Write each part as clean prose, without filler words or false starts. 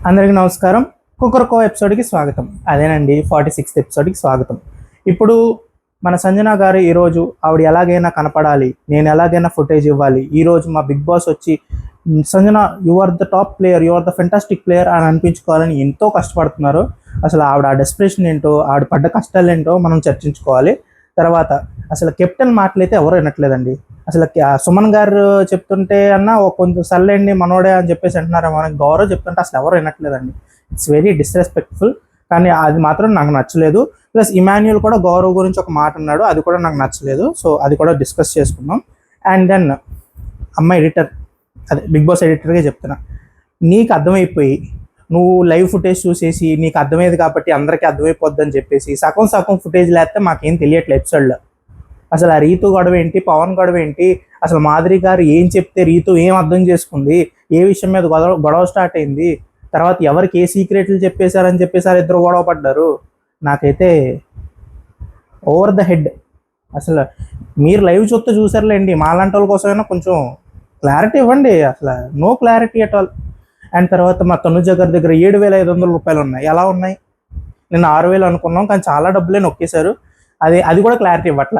అందరికీ నమస్కారం. కుక్కర్కో ఎపిసోడ్కి స్వాగతం. అదేనండి 46th ఎపిసోడ్కి స్వాగతం. ఇప్పుడు మన సంజన గారు ఈరోజు ఆవిడ ఎలాగైనా కనపడాలి, నేను ఎలాగైనా ఫుటేజ్ ఇవ్వాలి, ఈరోజు మా బిగ్ బాస్ వచ్చి Sanjana you are the top player, you are the fantastic player అని అనిపించుకోవాలని ఎంతో కష్టపడుతున్నారు. అసలు ఆవిడ ఆ డెస్పిరేషన్ ఏంటో, ఆవిడ పడ్డ కష్టాలు ఏంటో మనం చర్చించుకోవాలి. తర్వాత అసలు కెప్టెన్ మాటలైతే ఎవరు వినట్లేదండి. అసలు సుమన్ గారు చెప్తుంటే కొంచెం సర్లేండి మనోడే అని చెప్పేసి అంటున్నారు. మనకి గౌరవ్ చెప్తుంటే అసలు ఎవరు వినట్లేదండి. It's very disrespectful. కానీ అది మాత్రం నాకు నచ్చలేదు. ప్లస్ ఇమాన్యుయల్ కూడా గౌరవ్ గురించి ఒక మాట అన్నాడు, అది కూడా నాకు నచ్చలేదు. సో అది కూడా డిస్కస్ చేసుకుందాం. అండ్ దెన్ ఎడిటర్, అదే బిగ్ బాస్ ఎడిటర్గా చెప్తున్నా, నీకు అర్థమైపోయి నువ్వు లైవ్ ఫుటేజ్ చూసేసి నీకు అర్థమయ్యేది కాబట్టి అందరికీ అర్థమైపోద్ది అని చెప్పేసి సగం ఫుటేజ్ లేస్తే మాకేం తెలియట్లేదు ఎపిసోడ్లో. అసలు ఆ రీతు గొడవ ఏంటి, పవన్ గొడవ ఏంటి, అసలు మాధురి గారు ఏం చెప్తే రీతు ఏం అర్థం చేసుకుంది, ఏ విషయం మీద గొడవ స్టార్ట్ అయింది, తర్వాత ఎవరికి ఏ సీక్రెట్లు చెప్పేశారని చెప్పేసారు, ఇద్దరు గొడవ పడ్డారు. నాకైతే ఓవర్ ద హెడ్. అసలు మీరు లైవ్ చూసారులేండి, మాలాంటి వాళ్ళ కోసమైనా కొంచెం క్లారిటీ ఇవ్వండి. అసలు no clarity at all. And తర్వాత మా తనుజ గారి దగ్గర 7,500 రూపాయలు ఉన్నాయి. ఎలా ఉన్నాయి? నిన్న 6,000 అనుకున్నాం, కానీ చాలా డబ్బులే నొక్కేశారు. అది కూడా క్లారిటీ ఇవ్వట్ల.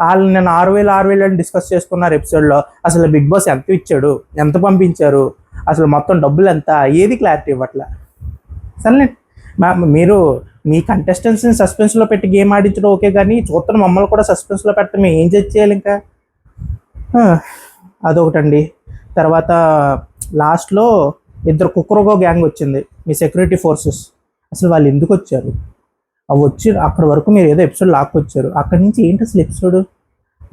వాళ్ళు నేను 6,000 అని డిస్కస్ చేసుకున్నారు ఎపిసోడ్లో. అసలు బిగ్ బాస్ ఎంత ఇచ్చాడు, ఎంత పంపించారు, అసలు మొత్తం డబ్బులు ఎంత, ఏది క్లారిటీ ఇవ్వట్లే. సరే మీరు మీ కంటెస్టెంట్స్ని సస్పెన్స్లో పెట్టి గేమ్ ఆడించడం ఓకే, కానీ చూస్తున్న మమ్మల్ని కూడా సస్పెన్స్లో పెట్టడం మేము ఏం చేయాలి ఇంకా? అదొకటండి. తర్వాత లాస్ట్లో ఇద్దరు కుక్కరోగో గ్యాంగ్ వచ్చింది, మీ సెక్యూరిటీ ఫోర్సెస్. అసలు వాళ్ళు ఎందుకు వచ్చారు? అవి వచ్చి అక్కడి వరకు మీరు ఏదో ఎపిసోడ్ లాక్కొచ్చారు, అక్కడి నుంచి ఏంటి అసలు ఎపిసోడ్?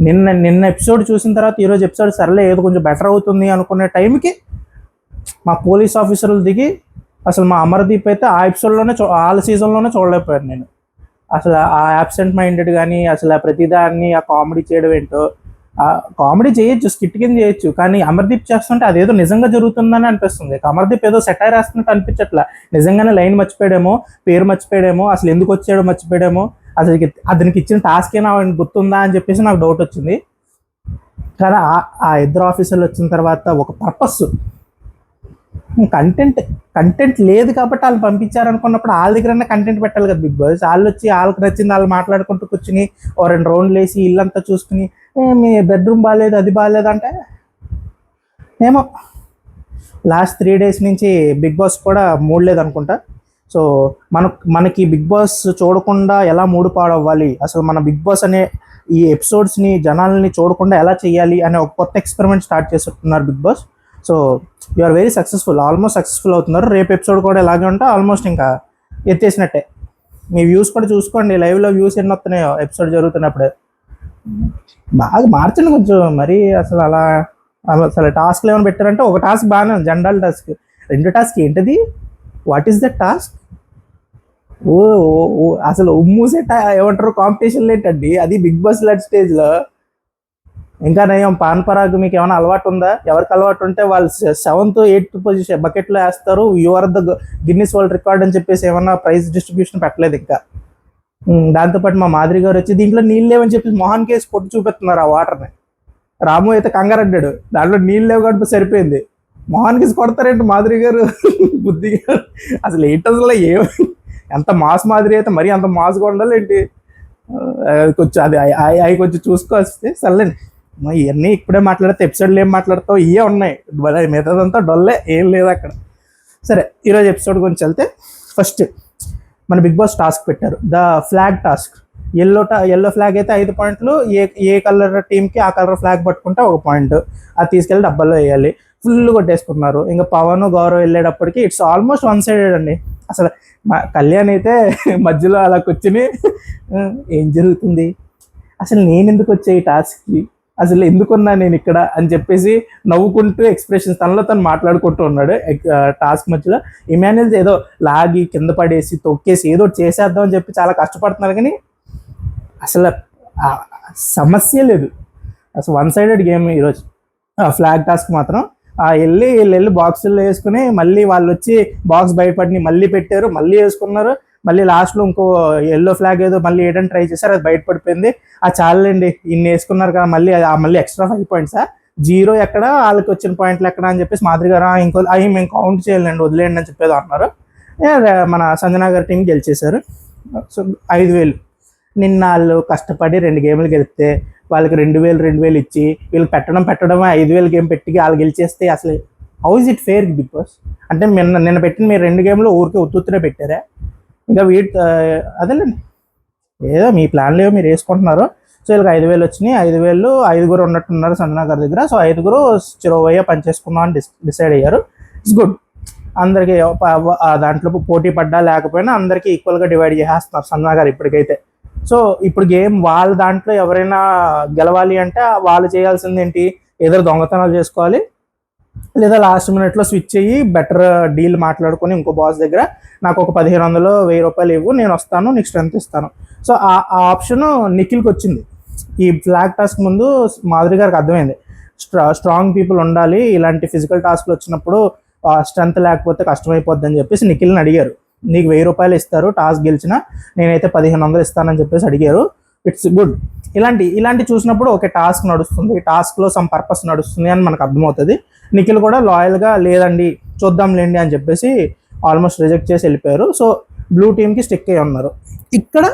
నిన్న ఎపిసోడ్ చూసిన తర్వాత ఈరోజు ఎపిసోడ్ సర్లే ఏదో కొంచెం బెటర్ అవుతుంది అనుకునే టైంకి మా పోలీస్ ఆఫీసర్లు దిగి అసలు మా అమర్దీప్ అయితే ఆ ఎపిసోడ్లోనే వాళ్ళ సీజన్లోనే చూడలేకపోయాను నేను. అసలు ఆ యాబ్సెంట్ మైండెడ్ కానీ అసలు ప్రతిదాన్ని ఆ కామెడీ చేయడం ఏంటో. కామెడీ చేయొచ్చు, స్కిట్ కింద చేయొచ్చు, కానీ అమర్దీప్ చేస్తుంటే అదేదో నిజంగా జరుగుతుందని అనిపిస్తుంది. అమర్దీప్ ఏదో సెటైర్ వేస్తున్నట్టు అనిపించట్లా. నిజంగానే లైన్ మర్చిపోయాడేమో, పేరు మర్చిపోయాడేమో, అసలు ఎందుకు వచ్చాడో మర్చిపోయాడేమో, అసలు అతనికి ఇచ్చిన టాస్క్ ఏనా గుర్తుందా అని చెప్పేసి నాకు డౌట్ వచ్చింది. కానీ ఆ ఇద్దరు ఆఫీసర్లు వచ్చిన తర్వాత ఒక పర్పస్, కంటెంట్ లేదు కాబట్టి వాళ్ళు పంపించారనుకున్నప్పుడు వాళ్ళ దగ్గర కంటెంట్ పెట్టాలి కదా బిగ్ బాస్. వాళ్ళు వచ్చి వాళ్ళకి నచ్చింది వాళ్ళు మాట్లాడుకుంటూ కూర్చుని 2 రౌండ్లు వేసి ఇల్లంతా చూసుకుని మీ బెడ్రూమ్ బాగాలేదు, అది బాగాలేదు అంటే ఏమో. లాస్ట్ 3 days నుంచి బిగ్ బాస్ కూడా మూడ్ లేదనుకుంటా. సో మనకి బిగ్ బాస్ చూడకుండా ఎలా మూడు పాడవ్వాలి, అసలు మన బిగ్ బాస్ అనే ఈ ఎపిసోడ్స్ని జనాలని చూడకుండా ఎలా చేయాలి అనే ఒక కొత్త ఎక్స్పెరిమెంట్ స్టార్ట్ చేస్తున్నారు Bigg Boss. So you are very successful, almost successful అవుతున్నారు. రేపు ఎపిసోడ్ కూడా ఇలాగే ఉంటే ఆల్మోస్ట్ ఇంకా ఎత్తేసినట్టే. మీ వ్యూస్ కూడా చూసుకోండి, లైవ్లో వ్యూస్ ఎన్ని వస్తున్నాయో ఎపిసోడ్ జరుగుతున్నప్పుడు. బాగా మార్చండి కొంచెం. మరి అసలు అసలు టాస్క్లు ఏమైనా పెట్టారంటే ఒక టాస్క్ బాగానే ఉంది, జనరల్ టాస్క్. 2 టాస్క్ ఏంటిది? What is that task? ఓ అసలు ఉమ్మూసే ఏమంటారు కాంపిటీషన్లు ఏంటండి? అది బిగ్ బాస్ లాంటి స్టేజ్లో. ఇంకా నయం పాన్ పరాగ్ మీకు ఏమైనా అలవాటు ఉందా? ఎవరికి అలవాటు ఉంటే వాళ్ళు 7th 8th పొజిషన్ బకెట్లో వేస్తారు. You are the Guinness world record అని చెప్పేసి ఏమన్నా ప్రైజ్ డిస్ట్రిబ్యూషన్ పెట్టలేదు ఇంకా. దాంతోపాటు మా మాధురి గారు వచ్చి దీంట్లో నీళ్ళు లేవని చెప్పి మొహాన్ కేసు కొట్టి చూపిస్తున్నారు ఆ వాటర్ని. రాము అయితే కంగారడ్డాడు, దాంట్లో నీళ్ళు లేవు కాబట్టి సరిపోయింది. మొహాన్ కేసు కొడతారేంటి మాధురి గారు? బుద్ధిగా అసలు ఏంటి అసలు ఎంత మాస్ మాదిరి అయితే మరి అంత మాస్గా ఉండాలి ఏంటి? కొంచెం అవి కొంచెం చూసుకోవస్తే సర్లేండి. ఇవన్నీ ఇప్పుడే మాట్లాడితే ఎపిసోడ్లు ఏం మాట్లాడతావు, ఇవే ఉన్నాయి, మిగతాదంతా డొల్లే, ఏం లేదు అక్కడ. సరే ఈరోజు ఎపిసోడ్ గురించి వెళ్తే, ఫస్ట్ మన బిగ్ బాస్ టాస్క్ పెట్టారు, the flag task. Yellow flag అయితే 5 పాయింట్లు, ఏ కలర్ టీంకి ఆ కలర్ ఫ్లాగ్ పట్టుకుంటే 1 పాయింట్. అది తీసుకెళ్ళి డబ్బాలో వేయాలి. ఫుల్ కొట్టేసుకున్నారు. ఇంకా పవన్ గౌరవ్ వెళ్ళేటప్పటికి ఇట్స్ ఆల్మోస్ట్ 1 సైడెడ్ అండి. అసలు కళ్యాణ్ అయితే మధ్యలో అలా కూర్చుని ఏం జరుగుతుంది, అసలు నేను ఎందుకు వచ్చే ఈ టాస్క్కి, అసలు ఎందుకున్నా నేను ఇక్కడ అని చెప్పేసి నవ్వుకుంటూ ఎక్స్ప్రెషన్స్ తనలో తను మాట్లాడుకుంటూ ఉన్నాడు టాస్క్ మధ్యలో. ఇమాన్యుయల్ ఏదో లాగి కింద పడేసి తొక్కేసి ఏదో చేసేద్దాం అని చెప్పి చాలా కష్టపడుతున్నారు, కానీ అసలు సమస్య లేదు. అసలు 1 సైడెడ్ గేమ్ ఈరోజు. ఫ్లాగ్ టాస్క్ మాత్రం వీళ్ళు బాక్సుల్లో వేసుకుని మళ్ళీ వాళ్ళు వచ్చి బాక్స్ బయటపడిని మళ్ళీ పెట్టారు, మళ్ళీ వేసుకున్నారు. మళ్ళీ లాస్ట్లో ఇంకో ఎల్లో ఫ్లాగ్ ఏదో మళ్ళీ వేయడానికి ట్రై చేశారు, అది బయటపడిపోయింది. చాలండి ఇన్ని వేసుకున్నారు కదా, మళ్ళీ ఎక్స్ట్రా 5 పాయింట్సా జీరో ఎక్కడ, వాళ్ళకి వచ్చిన పాయింట్లు ఎక్కడ అని చెప్పేసి మాదిరి గారు ఇంకో అవి మేము కౌంట్ చేయాలండి, వదిలేయండి అని చెప్పేది అన్నారు. మన సంజనా గారి టీం గెలిచేశారు. సో 5,000 నిన్న వాళ్ళు కష్టపడి 2 గేమ్లు గెలిపితే వాళ్ళకి 2,000 ఇచ్చి వీళ్ళు పెట్టడం 5,000 గేమ్ పెట్టి వాళ్ళు గెలిచేస్తే అసలు how is it fair Bigg Boss? అంటే నిన్న పెట్టిన మీరు 2 గేమ్లు ఊరికే ఉత్తునే పెట్టారా? ఇంకా అదేలేండి, ఏదో మీ ప్లాన్లు ఏవో మీరు వేసుకుంటున్నారు. సో వీళ్ళకి 5,000 వచ్చినాయి. 5,000 5గురు ఉన్నట్టున్నారు సంజనా గారి దగ్గర. సో 5గురు చిరోవయ్య పనిచేసుకుందాం అని డిసైడ్ అయ్యారు. It's good. అందరికీ దాంట్లో పోటీ పడ్డా లేకపోయినా అందరికీ ఈక్వల్గా డివైడ్ చేసేస్తున్నారు సంజనా గారు ఇప్పటికైతే. సో ఇప్పుడు గేమ్ వాళ్ళ దాంట్లో ఎవరైనా గెలవాలి అంటే వాళ్ళు చేయాల్సింది ఏంటి, ఏదో దొంగతనాలు చేసుకోవాలి, లేదా లాస్ట్ మినిట్లో స్విచ్ అయ్యి బెటర్ డీల్ మాట్లాడుకొని ఇంకో బాస్ దగ్గర నాకు ఒక 1,500 1,000 ఇవ్వు, నేను వస్తాను, నీకు స్ట్రెంత్ ఇస్తాను. సో ఆ ఆప్షన్ నిఖిల్కి వచ్చింది. ఈ ఫ్లాగ్ టాస్క్ ముందు మాధురి గారికి అర్థమైంది, స్ట్రాంగ్ పీపుల్ ఉండాలి, ఇలాంటి ఫిజికల్ టాస్క్లు వచ్చినప్పుడు స్ట్రెంత్ లేకపోతే కష్టమైపోద్ది అని చెప్పేసి నిఖిల్ని అడిగారు. నీకు 1,000 ఇస్తారు టాస్క్ గెలిచినా, నేనైతే 1,500 ఇస్తానని చెప్పేసి అడిగారు. It's good. ఇలాంటి చూసినప్పుడు ఓకే, టాస్క్ నడుస్తుంది, టాస్క్లో సమ్ పర్పస్ నడుస్తుంది అని మనకు అర్థమవుతుంది. నిఖిల్ కూడా లాయల్గా లేదండి చూద్దాంలేండి అని చెప్పేసి ఆల్మోస్ట్ రిజెక్ట్ చేసి వెళ్ళిపోయారు. సో బ్లూ టీమ్కి స్టిక్ అయ్యి ఉన్నారు. ఇక్కడ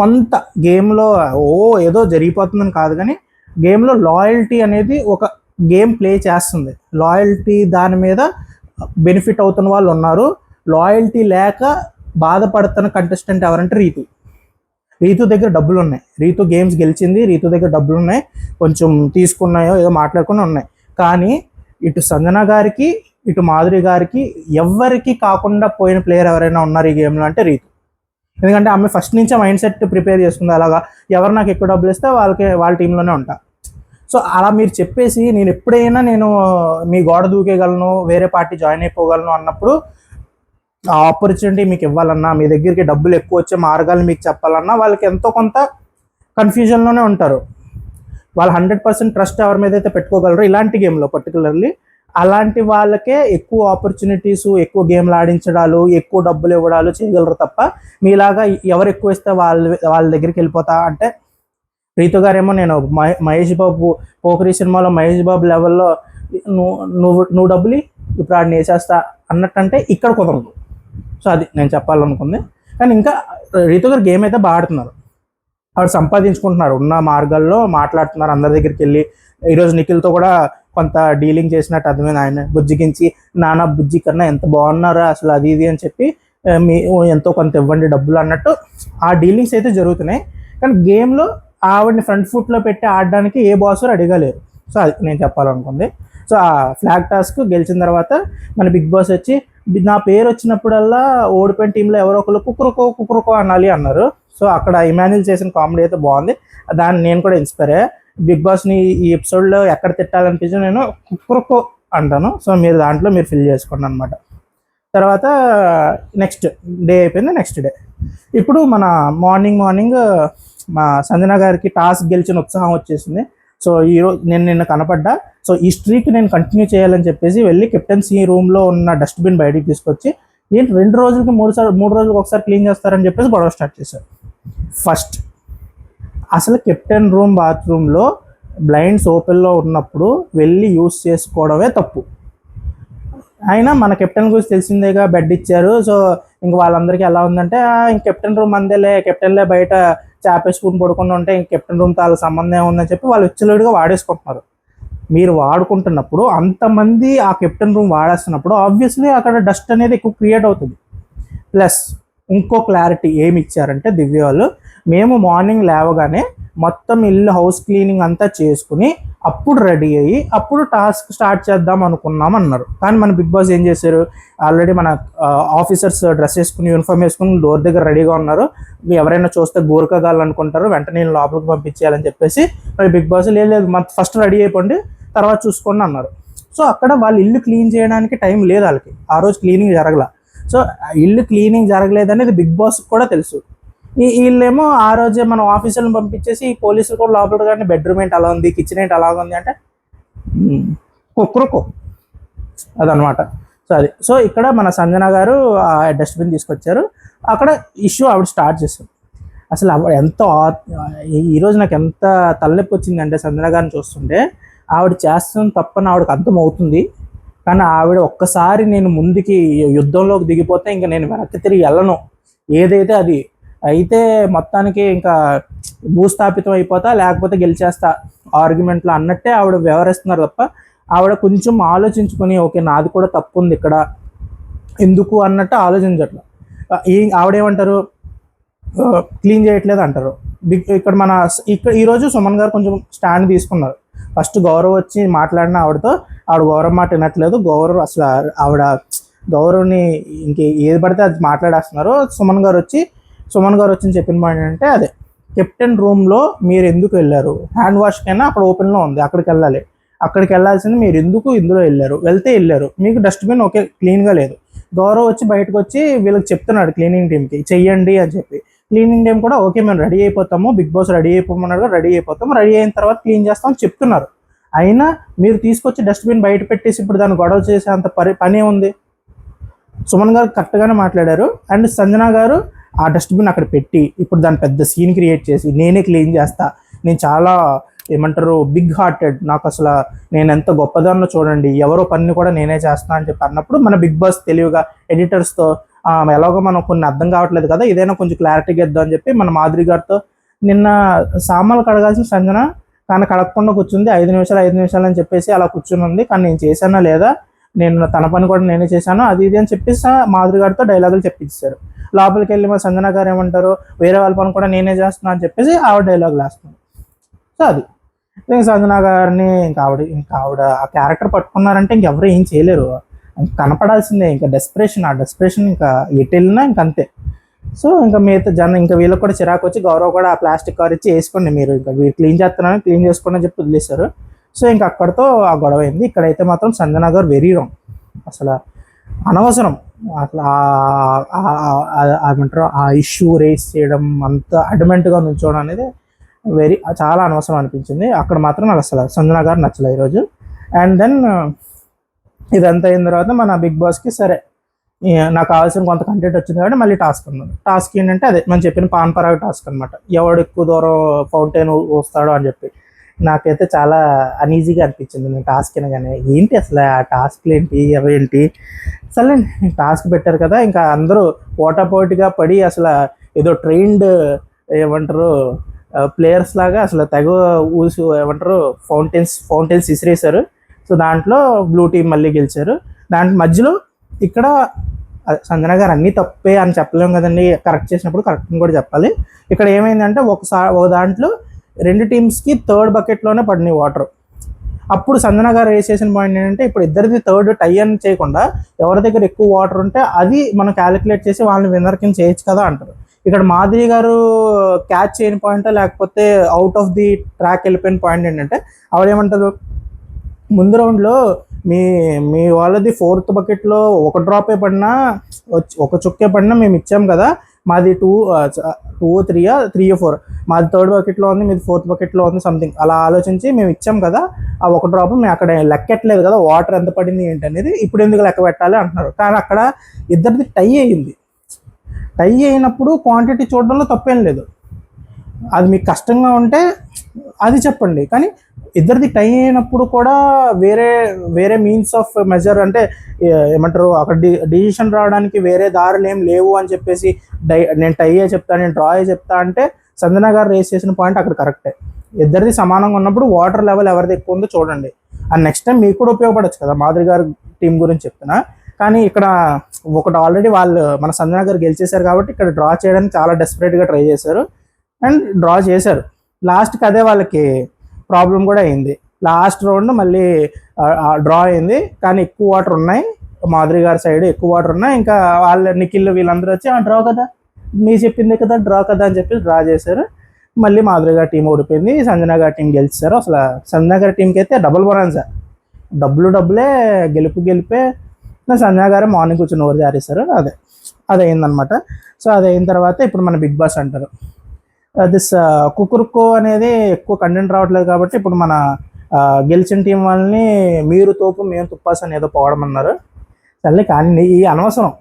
కొంత గేమ్లో ఏదో జరిగిపోతుందని కాదు, కానీ గేమ్లో లాయల్టీ అనేది ఒక గేమ్ ప్లే చేస్తుంది. లాయల్టీ దాని మీద బెనిఫిట్ అవుతున్న వాళ్ళు ఉన్నారు. లాయల్టీ లేక బాధపడుతున్న కంటెస్టెంట్ ఎవరంటే రీతు దగ్గర డబ్బులు ఉన్నాయి. రీతు గేమ్స్ గెలిచింది, రీతు దగ్గర డబ్బులు ఉన్నాయి, కొంచెం తీసుకున్నాయో ఏదో మాట్లాడుకుని ఉన్నాయి. కానీ ఇటు సంజన గారికి ఇటు మాధురి గారికి ఎవరికి కాకుండా పోయిన ప్లేయర్ ఎవరైనా ఉన్నారు ఈ గేమ్లో అంటే రీతు. ఎందుకంటే ఆమె ఫస్ట్ నుంచే మైండ్ సెట్ ప్రిపేర్ చేసుకుంది, అలాగా ఎవరు నాకు ఎక్కువ డబ్బులు ఇస్తే వాళ్ళ టీంలోనే ఉంటా. సో అలా మీరు చెప్పేసి నేను ఎప్పుడైనా మీ గోడ దూకేయగలను, వేరే పార్టీ జాయిన్ అయిపోగలను అన్నప్పుడు ఆ ఆపర్చునిటీ మీకు ఇవ్వాలన్నా, మీ దగ్గరికి డబ్బులు ఎక్కువ వచ్చే మార్గాలు మీకు చెప్పాలన్నా వాళ్ళకి ఎంతో కొంత కన్ఫ్యూజన్లోనే ఉంటారు. వాళ్ళు 100% ట్రస్ట్ ఎవరి మీద అయితే పెట్టుకోగలరు ఇలాంటి గేమ్లో పర్టికులర్లీ, అలాంటి వాళ్ళకే ఎక్కువ ఆపర్చునిటీస్, ఎక్కువ గేమ్లు ఆడించడాలు, ఎక్కువ డబ్బులు ఇవ్వడాలు చేయగలరు తప్ప మీలాగా ఎవరు ఎక్కువ ఇస్తే వాళ్ళ దగ్గరికి వెళ్ళిపోతా అంటే. రీతు గారేమో నేను మహేష్ బాబు పోకరి సినిమాలో మహేష్ బాబు లెవెల్లో నువ్వు డబ్బులు ఇప్పుడు ఆడిని వేసేస్తా అన్నట్టంటే ఇక్కడ కుదరదు. సో అది నేను చెప్పాలనుకుంది. కానీ ఇంకా రీతు గారు గేమ్ అయితే బాగా ఆడుతున్నారు, ఆవిడ సంపాదించుకుంటున్నారు, ఉన్న మార్గాల్లో మాట్లాడుతున్నారు అందరి దగ్గరికి వెళ్ళి. ఈరోజు నిఖిల్తో కూడా కొంత డీలింగ్ చేసినట్టు అర్థమైంది. ఆయన బుజ్జిగించి నానా బుజ్జి కన్నా ఎంత బాగున్నారా అసలు అది ఇది అని చెప్పి మీ ఎంతో కొంత ఇవ్వండి డబ్బులు అన్నట్టు ఆ డీలింగ్స్ అయితే జరుగుతున్నాయి. కానీ గేమ్లో ఆవిడని ఫ్రంట్ ఫుట్లో పెట్టి ఆడడానికి ఏ బాస్ రెడీగా లేరు. సో అది నేను చెప్పాలనుకుంది. సో ఆ ఫ్లాగ్ టాస్క్ గెలిచిన తర్వాత మన బిగ్ బాస్ వచ్చి నా పేరు వచ్చినప్పుడల్లా ఓడిపోయిన టీంలో ఎవరో ఒకరు కుక్కురుకో అనాలి అన్నారు. సో అక్కడ ఇమాన్యుల్ చేసిన కామెడీ అయితే బాగుంది, దాన్ని నేను కూడా ఇన్స్పైర్ అయ్యా. బిగ్ బాస్ని ఈ ఎపిసోడ్లో ఎక్కడ తిట్టాలనిపించి నేను కుక్కురుకో అంటాను. సో మీరు దాంట్లో మీరు ఫిల్ చేసుకోండి అనమాట. తర్వాత నెక్స్ట్ డే అయిపోయింది. నెక్స్ట్ డే ఇప్పుడు మన మార్నింగ్ మా సంజన గారికి టాస్క్ గెలిచిన ఉత్సాహం వచ్చేసింది. సో ఈరోజు నేను నిన్న కనపడ్డా, సో ఈ స్ట్రీక్ నేను కంటిన్యూ చేయాలని చెప్పేసి వెళ్ళి కెప్టెన్సీ రూమ్లో ఉన్న డస్ట్బిన్ బయటికి తీసుకొచ్చి ఏంటి 2 రోజులకి 3 రోజులకు ఒకసారి క్లీన్ చేస్తారని చెప్పేసి గొడవ స్టార్ట్ చేశారు. ఫస్ట్ అసలు కెప్టెన్ రూమ్ బాత్రూంలో బ్లైండ్స్ ఓపెన్లో ఉన్నప్పుడు వెళ్ళి యూస్ చేసుకోవడమే తప్పు. అయినా మన కెప్టెన్ గురించి తెలిసిందేగా, బెడ్ ఇచ్చారు. సో ఇంక వాళ్ళందరికీ ఎలా ఉందంటే ఇంక కెప్టెన్ రూమ్ కెప్టెన్లే బయట చాపేసుకుని పడుకుని ఉంటే ఇంక కెప్టెన్ రూమ్తో వాళ్ళ సంబంధం ఏముందని చెప్పి వాళ్ళు విచ్చలుడిగా వాడేసుకుంటున్నారు. మీరు వాడుకుంటున్నప్పుడు అంతమంది ఆ కెప్టెన్ రూమ్ వాడేస్తున్నప్పుడు ఆబ్వియస్లీ అక్కడ డస్ట్ అనేది ఎక్కువ క్రియేట్ అవుతుంది. ప్లస్ ఇంకో క్లారిటీ ఏమి ఇచ్చారంటే దివ్య వాళ్ళు, మేము మార్నింగ్ లేవగానే మొత్తం ఇల్లు హౌస్ క్లీనింగ్ అంతా చేసుకుని అప్పుడు రెడీ అయ్యి అప్పుడు టాస్క్ స్టార్ట్ చేద్దాం అనుకున్నాం అన్నారు. కానీ మన బిగ్ బాస్ ఏం చేశారు, ఆల్రెడీ మన ఆఫీసర్స్ డ్రెస్ వేసుకుని యూనిఫామ్ వేసుకుని డోర్ దగ్గర రెడీగా ఉన్నారు. ఎవరైనా చూస్తే గోరకగాలనుకుంటారు, వెంటనే నేను లోపలికి పంపించేయాలని చెప్పేసి మరి బిగ్ బాస్ లేదు ఫస్ట్ రెడీ అయిపోండి తర్వాత చూసుకోండి అన్నారు. సో అక్కడ వాళ్ళు ఇల్లు క్లీన్ చేయడానికి టైం లేదు వాళ్ళకి, ఆ రోజు క్లీనింగ్ జరగల. సో ఇల్లు క్లీనింగ్ జరగలేదనేది బిగ్ బాస్ కూడా తెలుసు. వీళ్ళేమో ఆ రోజే మనం ఆఫీసులను పంపించేసి పోలీసులు కూడా లోపల కానీ బెడ్రూమ్ ఏంటి అలా ఉంది, కిచెన్ ఏంటి అలా ఉంది అంటే కుక్కురుకో అదనమాట. సో ఇక్కడ మన సంజన గారు ఆ డస్ట్బిన్ తీసుకొచ్చారు, అక్కడ ఇష్యూ ఆవిడ స్టార్ట్ చేశారు. అసలు ఆవిడ ఈరోజు నాకు ఎంత తలనొప్పి వచ్చిందంటే సంజన గారిని చూస్తుంటే ఆవిడ చేస్తున్న తప్పని ఆవిడకి అర్థం అవుతుంది. కానీ ఆవిడ ఒక్కసారి నేను ముందుకి యుద్ధంలోకి దిగిపోతే ఇంకా నేను వెనక్కి తిరిగి వెళ్ళను, ఏదైతే అది అయితే మొత్తానికి ఇంకా భూస్థాపితం అయిపోతా లేకపోతే గెలిచేస్తా ఆర్గ్యుమెంట్లో అన్నట్టే ఆవిడ వ్యవహరిస్తున్నారు తప్ప ఆవిడ కొంచెం ఆలోచించుకొని ఓకే నాది కూడా తప్పు ఉంది ఇక్కడ ఎందుకు అన్నట్టు ఆలోచించట్లేదు. ఆవిడేమంటారు, క్లీన్ చేయట్లేదు అంటారు. ఇక్కడ ఈరోజు సుమన్ గారు కొంచెం స్టాండ్ తీసుకున్నారు. ఫస్ట్ గౌరవ్ వచ్చి మాట్లాడిన ఆవిడతో ఆవిడ గౌరవ్ మాట వినట్లేదు. గౌరవ్ అసలు ఆవిడ గౌరవ్ని ఇంక ఏది పడితే అది మాట్లాడేస్తున్నారు. సుమన్ గారు వచ్చి చెప్పిన మాట ఏంటంటే అదే కెప్టెన్ రూమ్లో మీరు ఎందుకు వెళ్ళారు, హ్యాండ్ వాష్ కైనా అక్కడ ఓపెన్లో ఉంది అక్కడికి వెళ్ళాలి, అక్కడికి వెళ్ళాల్సింది మీరు ఎందుకు ఇందులో వెళ్ళారు, మీకు డస్ట్బిన్ ఓకే క్లీన్గా లేదు. గౌరవ్ వచ్చి బయటకు వచ్చి వీళ్ళకి చెప్తున్నాడు క్లీనింగ్ టీమ్కి చెయ్యండి అని చెప్పి. క్లీనింగ్ టీమ్ కూడా ఓకే మేము రెడీ అయిపోతాము, బిగ్ బాస్ రెడీ అయిపోమన్నాడు, రెడీ అయిపోతాము, రెడీ అయిన తర్వాత క్లీన్ చేస్తామని చెప్తున్నారు. అయినా మీరు తీసుకొచ్చి డస్ట్బిన్ బయట పెట్టేసి ఇప్పుడు దాన్ని గొడవ చేసే అంత పని ఉంది. సుమన్ గారు కరెక్ట్గానే మాట్లాడారు. అండ్ సంజన గారు ఆ డస్ట్బిన్ అక్కడ పెట్టి ఇప్పుడు దాన్ని పెద్ద సీన్ క్రియేట్ చేసి నేనే క్లీన్ చేస్తా, నేను చాలా ఏమంటారు బిగ్ హార్టెడ్, నాకు అసలు నేను ఎంత గొప్పదాన్నో చూడండి, ఎవరో పని కూడా నేనే చేస్తా అని చెప్పి అన్నప్పుడు మన బిగ్ బాస్ తెలివిగా ఎడిటర్స్తో ఎలాగో మనం కొన్ని అర్థం కావట్లేదు కదా, ఇదైనా కొంచెం క్లారిటీగా ఇద్దాం అని చెప్పి మన మాధురి గారితో నిన్న సామాన్లు కడగాల్సిన సంజన కానీ కడగకుండా కూర్చుంది. 5 నిమిషాలు అని చెప్పేసి అలా కూర్చుని ఉంది. కానీ నేను చేశానా లేదా, నేను తన పని కూడా నేనే చేశాను అది ఇది అని చెప్పేసి మాధురి గారితో డైలాగులు చెప్పించారు. లోపలికి వెళ్ళి మా సంజన గారు ఏమంటారు, వేరే వాళ్ళ పని కూడా నేనే చేస్తున్నా అని చెప్పేసి ఆవిడ డైలాగులు వేస్తుంది. సో అది సంజన గారిని ఇంకా ఆవిడ ఆ క్యారెక్టర్ పట్టుకున్నారంటే ఇంకెవరు ఏం చేయలేరు, కనపడాల్సిందే. ఇంకా ఆ డెస్పరేషన్ ఇంకా ఎటు వెళ్ళినా ఇంకంతే. సో ఇంకా మిగతా ఇంకా వీళ్ళకి కూడా చిరాకు వచ్చి గౌరవ్ కూడా ఆ ప్లాస్టిక్ కవర్ ఇచ్చి వేసుకోండి మీరు ఇంకా మీరు క్లీన్ చేస్తున్నారని క్లీన్ చేసుకోండి అని చెప్పి వదిలేశారు. సో ఇంకా అక్కడితో ఆ గొడవ అయింది. ఇక్కడైతే మాత్రం సంజన గారు వెరీ రాంగ్, అసలు అనవసరం అట్లా ఏమంటారు ఆ ఇష్యూ రేస్ చేయడం, అంత అడ్మెంట్గా నుంచోవడం అనేది చాలా అనవసరం అనిపించింది. అక్కడ మాత్రం నాకు అసలు సంజన గారు నచ్చలేదు ఈరోజు. అండ్ దెన్ ఇదంతా అయిన తర్వాత మన బిగ్ బాస్కి సరే నాకు కావాల్సిన కొంత కంటెంట్ వచ్చింది కాబట్టి మళ్ళీ టాస్క్ అన్నది. టాస్క్ ఏంటంటే అదే మనం చెప్పిన పాన్ పరాగ్ టాస్క్ అనమాట, ఎవడు ఎక్కువ దూరం ఫౌంటైన్ వస్తాడో అని చెప్పి. నాకైతే చాలా అనీజీగా అనిపించింది నేను టాస్క్ వినగానే. ఏంటి అసలు ఆ టాస్క్లు ఏంటి అవేంటి, అసలు టాస్క్ పెట్టారు కదా ఇంకా అందరూ పోటాపోటీగా పడి అసలు ఏదో ట్రైన్డ్ ఏమంటారు ప్లేయర్స్ లాగా అసలు తెగ ఏమంటారు ఫౌంటైన్స్ విసిరేశారు. సో దాంట్లో బ్లూ టీం మళ్ళీ గెలిచారు. దాంట్లో మధ్యలో ఇక్కడ సంజన గారు అన్నీ తప్పే అని చెప్పలేము కదండి, కరెక్ట్ చేసినప్పుడు కరెక్ట్ని కూడా చెప్పాలి. ఇక్కడ ఏమైందంటే ఒక దాంట్లో 2 టీమ్స్కి థర్డ్ బకెట్లోనే పడినాయి వాటర్. అప్పుడు సంజన గారు వేసేసిన పాయింట్ ఏంటంటే ఇప్పుడు ఇద్దరిది థర్డ్ టై అని చేయకుండా ఎవరి దగ్గర ఎక్కువ వాటర్ ఉంటే అది మనం క్యాలిక్యులేట్ చేసి వాళ్ళని విన్నర్ కింద చేయొచ్చు కదా అంటారు. ఇక్కడ మాధురి గారు క్యాచ్ చేయని పాయింట్ లేకపోతే అవుట్ ఆఫ్ ది ట్రాక్ వెళ్ళిపోయిన పాయింట్ ఏంటంటే ఆవిడేమంటారు, ముందు రౌండ్లో మీ వాళ్ళది 4th బకెట్లో ఒక డ్రాపే పడినా ఒక చుక్కే పడినా మేము ఇచ్చాం కదా, మాది 2 3 4 మాది 3rd బకెట్లో ఉంది, మీది 4th బకెట్లో ఉంది సంథింగ్ అలా ఆలోచించి మేము ఇచ్చాం కదా, ఆ ఒక డ్రాప్ మేము అక్కడ లెక్కట్లేదు కదా వాటర్ ఎంత పడింది ఏంటి అనేది, ఇప్పుడు ఎందుకు లెక్క పెట్టాలి అంటున్నారు. కానీ అక్కడ ఇద్దరిది టై అయ్యింది. టై అయినప్పుడు క్వాంటిటీ చూడడంలో తప్పేం లేదు, అది మీకు కష్టంగా ఉంటే అది చెప్పండి. కానీ ఇద్దరిది టై అయినప్పుడు కూడా వేరే మీన్స్ ఆఫ్ మెజర్ అంటే ఏమంటారు అక్కడ డిసిషన్ రావడానికి వేరే దారులు ఏం లేవు అని చెప్పేసి నేను టై అయ్యే చెప్తా, నేను డ్రా అయ్యే చెప్తా అంటే సంజన గారు రేస్ చేసిన పాయింట్ అక్కడ కరెక్టే. ఇద్దరిది సమానంగా ఉన్నప్పుడు వాటర్ లెవెల్ ఎవరిది ఎక్కువ ఉందో చూడండి, అండ్ నెక్స్ట్ టైం మీకు కూడా ఉపయోగపడచ్చు కదా. మాధురి గారు టీం గురించి చెప్తున్నా. కానీ ఇక్కడ ఒకటి ఆల్రెడీ మన సంజన గారు గెలిచేశారు కాబట్టి ఇక్కడ డ్రా చేయడానికి చాలా డెస్పరేట్గా ట్రై చేశారు అండ్ డ్రా చేశారు. లాస్ట్కి అదే వాళ్ళకి ప్రాబ్లం కూడా అయింది. లాస్ట్ రౌండ్ మళ్ళీ డ్రా అయింది కానీ ఎక్కువ వాటర్ ఉన్నాయి, మాధురి గారి సైడ్ ఎక్కువ వాటర్ ఉన్నాయి. ఇంకా నిఖిల్ వీళ్ళందరూ వచ్చి డ్రా కదా మీరు చెప్పిందే కదా డ్రా కదా అని చెప్పి డ్రా చేశారు. మళ్ళీ మాధురి గారి టీం ఓడిపోయింది, సంజన గారి టీం గెలిచారు. అసలు సంజన గారి టీంకి అయితే డబుల్ బొనాన్సా, డబ్బులే గెలిపే. సంజన గారు మార్నింగ్ కూర్చొని ఓవర్ జారేశారు. అది అయిందనమాట. సో అది అయిన తర్వాత ఇప్పుడు మన బిగ్ బాస్ అంటారు దిస్ కుకురుకో అనేది ఎక్కువ కంటెంట్ రావట్లేదు కాబట్టి ఇప్పుడు మన గెలిచిన టీం వాళ్ళని మీరు తోపు మేము తుప్పాస్ అని ఏదో పోవడమన్నారు. సర్లే కానీ ఈ అనవసరం.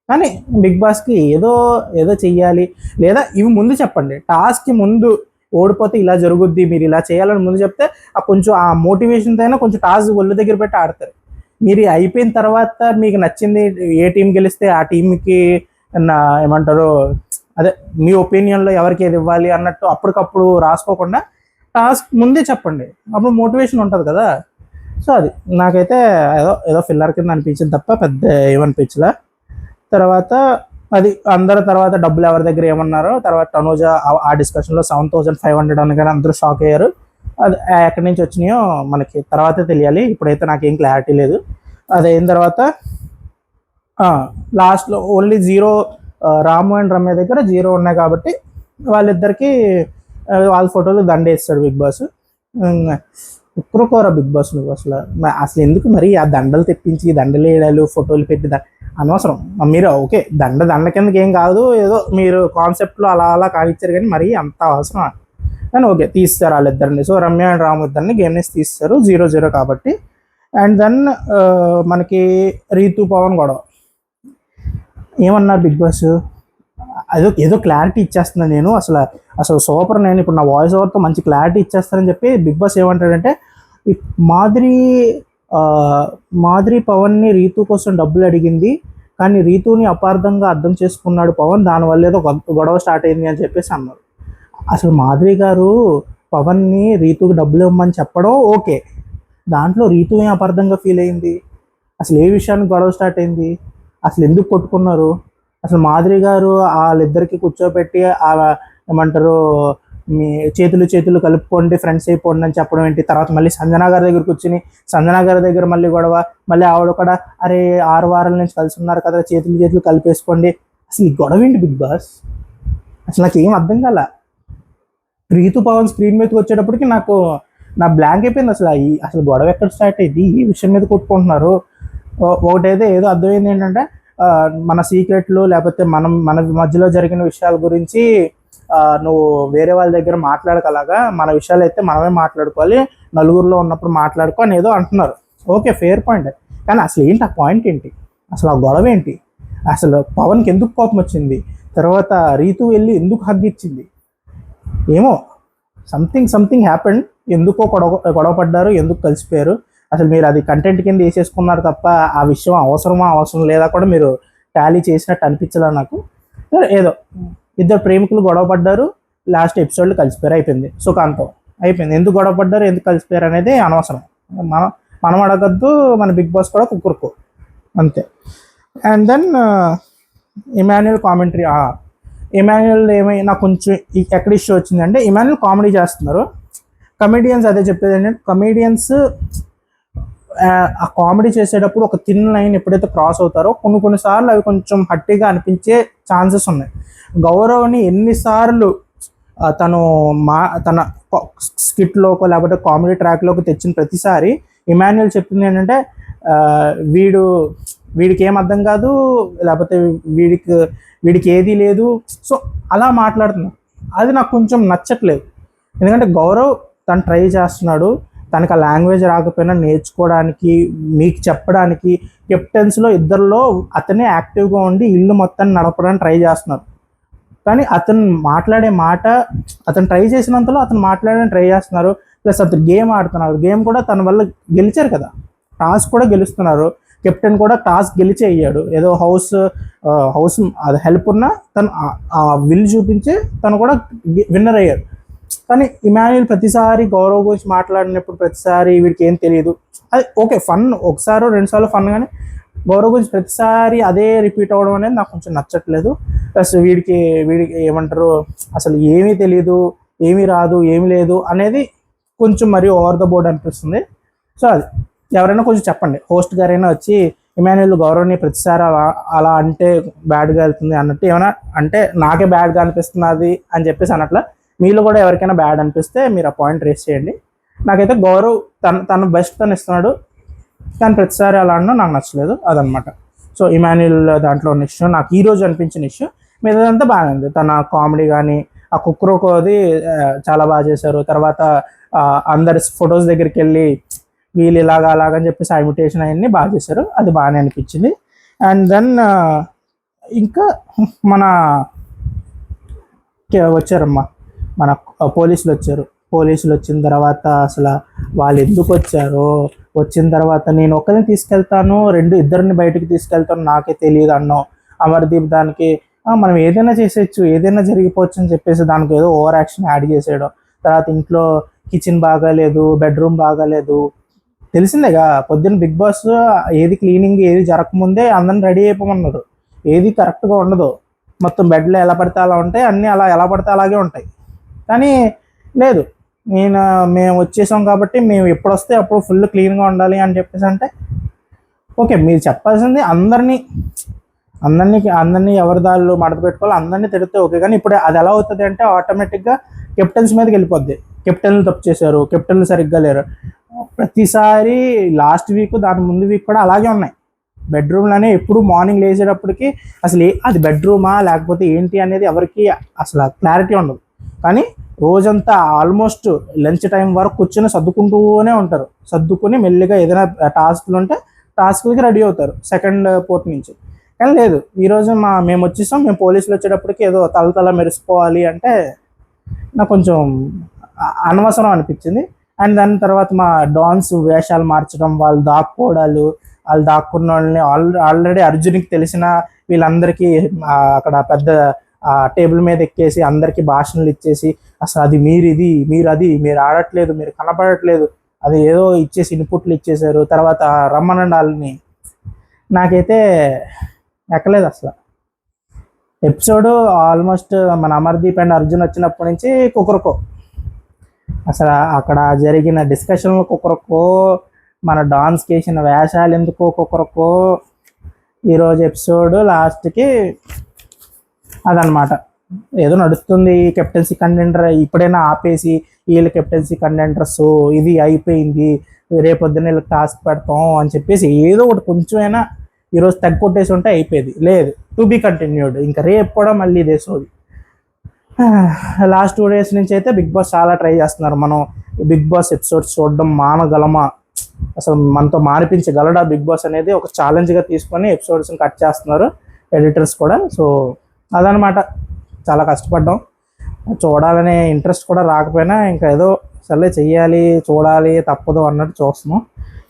కానీ బిగ్ బాస్కి ఏదో చెయ్యాలి, లేదా ఇవి ముందు చెప్పండి. టాస్క్కి ముందు ఓడిపోతే ఇలా జరుగుద్ది, మీరు ఇలా చేయాలని ముందు చెప్తే ఆ కొంచెం ఆ మోటివేషన్తో అయినా కొంచెం టాస్క్ ఒళ్ళు దగ్గర పెట్టి ఆడతారు. మీరు అయిపోయిన తర్వాత మీకు నచ్చింది ఏ టీం గెలిస్తే ఆ టీంకి ఏమంటారు అదే మీ ఒపీనియన్లో ఎవరికి ఏది ఇవ్వాలి అన్నట్టు అప్పటికప్పుడు రాసుకోకుండా టాస్క్ ముందే చెప్పండి, అప్పుడు మోటివేషన్ ఉంటుంది కదా. సో అది నాకైతే ఏదో ఏదో ఫిల్లర్ కింద అనిపించింది తప్ప పెద్ద ఏమనిపించలే. తర్వాత అది అందరూ తర్వాత డబ్బులు ఎవరి దగ్గర ఏమన్నారో తర్వాత తనూజ ఆ డిస్కషన్లో 7,500 అనగానే అందరూ షాక్ అయ్యారు. అది ఎక్కడి నుంచి వచ్చినాయో మనకి తర్వాతే తెలియాలి, ఇప్పుడైతే నాకేం క్లారిటీ లేదు. అది అయిన తర్వాత లాస్ట్లో ఓన్లీ 0 రాము అండ్ రమ్య దగ్గర 0 ఉన్నాయి కాబట్టి వాళ్ళిద్దరికి వాళ్ళ ఫోటోలు దండేస్తాడు బిగ్ బాస్. ఉక్కురుకోరా బిగ్ బాస్ నువ్వు అసలు అసలు ఎందుకు మరి ఆ దండలు తెప్పించి దండలు వేయడాలు ఫోటోలు పెట్టి అనవసరం. మీరు ఓకే దండ కిందకి ఏం కాదు, ఏదో మీరు కాన్సెప్ట్లో అలా అలా కానిచ్చారు కానీ మరీ అంత అవసరం కానీ ఓకే తీస్తారు వాళ్ళిద్దరిని. సో రమ్య అండ్ రాము ఇద్దరిని గేమ్ నుంచి తీస్తారు 0-0 కాబట్టి. అండ్ దెన్ మనకి రీతు పవన్ గొడవ ఏమన్నారు బిగ్ బాస్ ఏదో క్లారిటీ ఇచ్చేస్తున్నాను నేను అసలు సూపర్, నేను ఇప్పుడు నా వాయిస్ ఓవర్తో మంచి క్లారిటీ ఇచ్చేస్తానని చెప్పి బిగ్ బాస్ ఏమంటాడంటే మాధురి పవన్ని రీతు కోసం డబ్బులు అడిగింది కానీ రీతుని అపార్థంగా అర్థం చేసుకున్నాడు పవన్, దానివల్ల ఏదో గొడవ స్టార్ట్ అయింది అని చెప్పేసి అన్నారు. అసలు మాధురి గారు పవన్ని రీతుకి డబ్బులు ఇవ్వమని చెప్పడం ఓకే, దాంట్లో రీతు ఏం అపార్థంగా ఫీల్ అయింది, అసలు ఏ విషయానికి గొడవ స్టార్ట్ అయింది, అసలు ఎందుకు కొట్టుకున్నారు, అసలు మాధురి గారు వాళ్ళిద్దరికి కూర్చోబెట్టి ఏమంటారు మీ చేతులు కలుపుకోండి ఫ్రెండ్స్ అయిపోండి అని చెప్పడం ఏంటి, తర్వాత మళ్ళీ సంజనా గారి దగ్గర కూర్చుని సంజనా గారి దగ్గర మళ్ళీ గొడవ, మళ్ళీ ఆవిడ కూడా అరే 6 వారాల నుంచి కలిసి ఉన్నారు కదా చేతులు కలిపేసుకోండి, అసలు ఈ గొడవ ఏంటి బిగ్ బాస్, అసలు నాకు ఏం అర్థం కాల. రీతు పవన్ స్క్రీన్ మీదకి వచ్చేటప్పటికి నా బ్లాంక్ అయిపోయింది, అసలు గొడవ ఎక్కడ స్టార్ట్ అయింది, ఈ విషయం మీద కొట్టుకుంటున్నారు. ఒకటైతే ఏదో అర్థమైంది ఏంటంటే మన సీక్రెట్లు లేకపోతే మన మధ్యలో జరిగిన విషయాల గురించి నువ్వు వేరే వాళ్ళ దగ్గర మాట్లాడకలాగా మన విషయాలు అయితే మనమే మాట్లాడుకోవాలి, నలుగురిలో ఉన్నప్పుడు మాట్లాడుకో అని ఏదో అంటున్నారు. ఓకే ఫెయిర్ పాయింట్, కానీ అసలు ఏంటి ఆ పాయింట్ ఏంటి, అసలు ఆ గొడవ ఏంటి, అసలు పవన్కి ఎందుకు కోపం వచ్చింది, తర్వాత రీతు వెళ్ళి ఎందుకు హగ్ ఇచ్చింది, ఏమో సంథింగ్ హ్యాపెండ్, ఎందుకో గొడవ పడ్డారు, ఎందుకు కలిసిపోయారు, అసలు మీరు అది కంటెంట్ కింద వేసేసుకున్నారు తప్ప ఆ విషయం అవసరం లేదా కూడా మీరు టాలీ చేసినట్టు అనిపించలే నాకు. ఏదో ఇద్దరు ప్రేమికులు గొడవ పడ్డారు, లాస్ట్ ఎపిసోడ్లో కలిసిపోయారు, అయిపోయింది సుఖాంతం అయిపోయింది. ఎందుకు గొడవ పడ్డారు ఎందుకు కలిసిపోయారు అనేది అనవసరం, మనం అడగద్దు, మన బిగ్ బాస్ కూడా కుక్కురుకో అంతే. And then Emmanuel commentary, Emmanuel నాకు కొంచెం ఎక్కడ ఇష్యూ వచ్చిందంటే ఇమాన్యుయల్ కామెడీ చేస్తున్నారు, కమెడియన్స్ అదే చెప్పేది ఏంటంటే కమెడియన్స్ ఆ కామెడీ చేసేటప్పుడు ఒక థిన్ లైన్ ఎప్పుడైతే క్రాస్ అవుతారో కొన్నిసార్లు అవి కొంచెం హట్టిగా అనిపించే ఛాన్సెస్ ఉన్నాయి. గౌరవ్ని ఎన్నిసార్లు తన స్కిట్లోకి లేకపోతే కామెడీ ట్రాక్లోకి తెచ్చిన ప్రతిసారి ఇమాన్యుయల్ చెప్పింది ఏంటంటే వీడికి ఏం అర్థం కాదు, లేకపోతే వీడికి ఏదీ లేదు, సో అలా మాట్లాడుతున్నాడు. అది నాకు కొంచెం నచ్చట్లేదు, ఎందుకంటే గౌరవ్ తను ట్రై చేస్తున్నాడు, తనకు ఆ లాంగ్వేజ్ రాకపోయినా నేర్చుకోవడానికి మీకు చెప్పడానికి కెప్టెన్స్లో ఇద్దరిలో అతనే యాక్టివ్గా ఉండి ఇల్లు మొత్తాన్ని నడపడానికి ట్రై చేస్తున్నారు. కానీ అతను మాట్లాడే మాట అతను ట్రై చేసినంతలో అతను మాట్లాడడానికి ట్రై చేస్తున్నారు, ప్లస్ అతను గేమ్ ఆడుతున్నారు, గేమ్ కూడా తన వల్ల గెలిచారు కదా, టాస్క్ కూడా గెలుస్తున్నారు, కెప్టెన్ కూడా టాస్క్ గెలిచే అయ్యాడు, ఏదో హౌస్ అది హెల్ప్ ఉన్నా తను ఆ విల్ చూపించి తను కూడా విన్నర్ అయ్యాడు. కానీ ఇమాన్యుయల్ ప్రతిసారి గౌరవ్ గురించి మాట్లాడినప్పుడు ప్రతిసారి వీడికి ఏం తెలియదు, అది ఓకే ఫన్ ఒకసారి 2 సార్లు ఫన్, కానీ గౌరవ్ గురించి ప్రతిసారి అదే రిపీట్ అవ్వడం అనేది నాకు కొంచెం నచ్చట్లేదు. ప్లస్ వీడికి ఏమంటారు అసలు ఏమీ తెలియదు, ఏమీ రాదు, ఏమీ లేదు అనేది కొంచెం మరీ ఓవర్ ద బోర్డ్ అనిపిస్తుంది. సో అది ఎవరైనా కొంచెం చెప్పండి, హోస్ట్ గారైనా వచ్చి ఇమాన్యుయల్ గౌరవ్ని ప్రతిసారి అలా అంటే బ్యాడ్గా వెళ్తుంది అన్నట్టు ఏమైనా అంటే నాకే బ్యాడ్గా అనిపిస్తున్నది అని చెప్పేసి అన్నట్ల మీలో కూడా ఎవరికైనా బ్యాడ్ అనిపిస్తే మీరు ఆ పాయింట్ రేస్ చేయండి. నాకైతే గౌరవ్ తన బెస్ట్ తను ఇస్తున్నాడు, కానీ ప్రతిసారి అలా అన్నా నాకు నచ్చలేదు అదనమాట. సో ఇమాన్యుయల్ దాంట్లో ఉన్న ఇష్యూ నాకు ఈరోజు అనిపించిన ఇష్యూ, మీదంతా బాగానే ఉంది, తన కామెడీ కానీ ఆ కుక్రోకోది చాలా బాగా చేశారు. తర్వాత అందరి ఫొటోస్ దగ్గరికి వెళ్ళి వీళ్ళు అలాగని చెప్పేసి ఇమిటేషన్ అవన్నీ బాగా చేశారు, అది బాగానే అనిపించింది. అండ్ దెన్ ఇంకా మన వచ్చారమ్మా మన పోలీసులు వచ్చారు. పోలీసులు వచ్చిన తర్వాత అసలు వాళ్ళు ఎందుకు వచ్చారో, వచ్చిన తర్వాత నేను ఒక్కరిని తీసుకెళ్తాను, ఇద్దరిని బయటకు తీసుకెళ్తాను నాకే తెలియదు అన్నాం. అమర్దీప్ దానికి మనం ఏదైనా చేసేయచ్చు, ఏదైనా జరిగిపోవచ్చు అని చెప్పేసి దానికి ఏదో ఓవర్ యాక్షన్ యాడ్ చేసేయడం. తర్వాత ఇంట్లో కిచెన్ బాగాలేదు, బెడ్రూమ్ బాగాలేదు. తెలిసిందేగా పొద్దున్న బిగ్ బాస్ ఏది క్లీనింగ్ ఏది జరగకముందే అందరిని రెడీ అయిపోమన్నారు. ఏది కరెక్ట్గా ఉండదు, మొత్తం బెడ్లో ఎలా పడితే అలా ఉంటాయి, అన్నీ అలా ఎలా పడితే అలాగే ఉంటాయి. కానీ లేదు, మేము వచ్చేసాం కాబట్టి మేము ఎప్పుడు వస్తే అప్పుడు ఫుల్ క్లీన్గా ఉండాలి అని చెప్పేసి అంటే ఓకే. మీరు చెప్పాల్సింది అందరినీ ఎవరి దాళ్ళు మడత పెట్టుకోవాలి, అందరినీ తిడితే ఓకే. కానీ ఇప్పుడు అది ఎలా అవుతుంది అంటే ఆటోమేటిక్గా కెప్టెన్స్ మీదకి వెళ్ళిపోద్ది. కెప్టెన్లు తప్పు చేశారు, కెప్టెన్లు సరిగ్గా లేరు. ప్రతిసారి లాస్ట్ వీక్ దాని ముందు వీక్ కూడా అలాగే ఉన్నాయి. బెడ్రూమ్లోనే ఎప్పుడు మార్నింగ్ లేచేటప్పటికి అసలు అది బెడ్రూమా లేకపోతే ఏంటి అనేది ఎవరికి అసలు క్లారిటీ ఉండదు. కానీ రోజంతా ఆల్మోస్ట్ లంచ్ టైం వరకు కూర్చొని సర్దుకుంటూనే ఉంటారు. సర్దుకుని మెల్లిగా ఏదైనా టాస్క్లు ఉంటే టాస్క్లకి రెడీ అవుతారు సెకండ్ పోర్ట్ నుంచి. కానీ లేదు, ఈరోజు మేము వచ్చేసాం, మేము పోలీసులు వచ్చేటప్పటికి ఏదో తల మెరిసిపోవాలి అంటే నాకు కొంచెం అనవసరం అనిపించింది. అండ్ దాని తర్వాత మా డాన్స్ వేషాలు మార్చడం, వాళ్ళు దాక్కున్న వాళ్ళని ఆల్రెడీ అర్జున్కి తెలిసిన వీళ్ళందరికీ అక్కడ పెద్ద టేబుల్ మీద ఎక్కేసి అందరికీ భాషణలు ఇచ్చేసి అసలు అది మీరు ఆడట్లేదు, మీరు కనపడట్లేదు, అది ఏదో ఇచ్చేసి ఇన్పుట్లు ఇచ్చేశారు. తర్వాత రమ్మనండి వాళ్ళని. నాకైతే ఎక్కలేదు అసలు. ఎపిసోడ్ ఆల్మోస్ట్ మన అమర్దీప్ అండ్ అర్జున్ వచ్చినప్పటి నుంచి కుక్కరకో. అసలు అక్కడ జరిగిన డిస్కషన్లు కుక్కరకో, మన డాన్స్కి వేసిన వేషాలు ఎందుకో కుక్కరకో. ఈరోజు ఎపిసోడ్ లాస్ట్కి అదనమాట, ఏదో నడుస్తుంది కెప్టెన్సీ కంటెండర్ ఇప్పుడైనా ఆపేసి వీళ్ళు కెప్టెన్సీ కంటెండర్స్ ఇది అయిపోయింది, రేపొద్దున వీళ్ళకి టాస్క్ పెడతాం అని చెప్పేసి ఏదో ఒకటి కొంచెమైనా ఈరోజు తగ్గొట్టేసి ఉంటే అయిపోయేది. లేదు, టు బీ కంటిన్యూడ్. ఇంకా రేపు కూడా మళ్ళీ ఇదే సోది. లాస్ట్ 2 days నుంచి అయితే బిగ్ బాస్ చాలా ట్రై చేస్తున్నారు. మనం బిగ్ బాస్ ఎపిసోడ్స్ చూడడం మానగలమా, అసలు మనతో మానిపించగలడా బిగ్ బాస్ అనేది ఒక ఛాలెంజ్గా తీసుకొని ఎపిసోడ్స్ని కట్ చేస్తున్నారు ఎడిటర్స్ కూడా. సో అదనమాట, చాలా కష్టపడ్డాం. చూడాలనే ఇంట్రెస్ట్ కూడా రాకపోయినా ఇంకా ఏదో సర్లే చెయ్యాలి, చూడాలి, తప్పదు అన్నట్టు చూస్తున్నాం.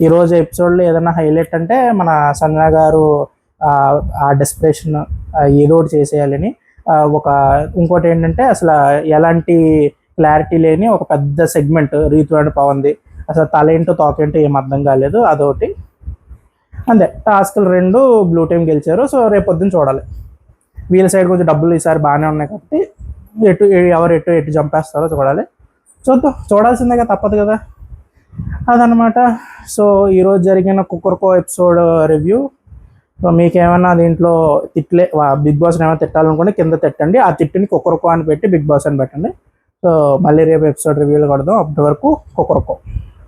ఈరోజు ఎపిసోడ్లో ఏదైనా హైలైట్ అంటే మన సంజన గారు ఆ డెస్పరేషన్ ఏదో ఒకటి చేసేయాలని ఇంకోటి ఏంటంటే అసలు ఎలాంటి క్లారిటీ లేని ఒక పెద్ద సెగ్మెంట్ రీతు అండ్ పవన్ది. అసలు తలేంటో తోకేంటో ఏం అర్థం కాలేదు. అదొకటి అంతే. టాస్క్లు 2 బ్లూ టీమ్ గెలిచారు. సో రేపు పొద్దున్న చూడాలి. వీళ్ళ సైడ్ కొంచెం డబ్బులు ఈసారి బాగానే ఉన్నాయి కాబట్టి ఎవరు ఎటు చంపేస్తారో చూడాలి. చూడాల్సిందేగా, తప్పదు కదా, అదనమాట. సో ఈరోజు జరిగిన కుక్కర్కో ఎపిసోడ్ రివ్యూ. సో మీకేమైనా దీంట్లో బిగ్ బాస్ని ఏమైనా తిట్టాలనుకుంటే కింద తిట్టండి. ఆ తిట్టిని కుక్కర్కో అని పెట్టి బిగ్ బాస్ అని పెట్టండి. సో మళ్ళీ రేపు ఎపిసోడ్ రివ్యూలు కొడదాం. అప్పటి వరకు కుక్కర్కో.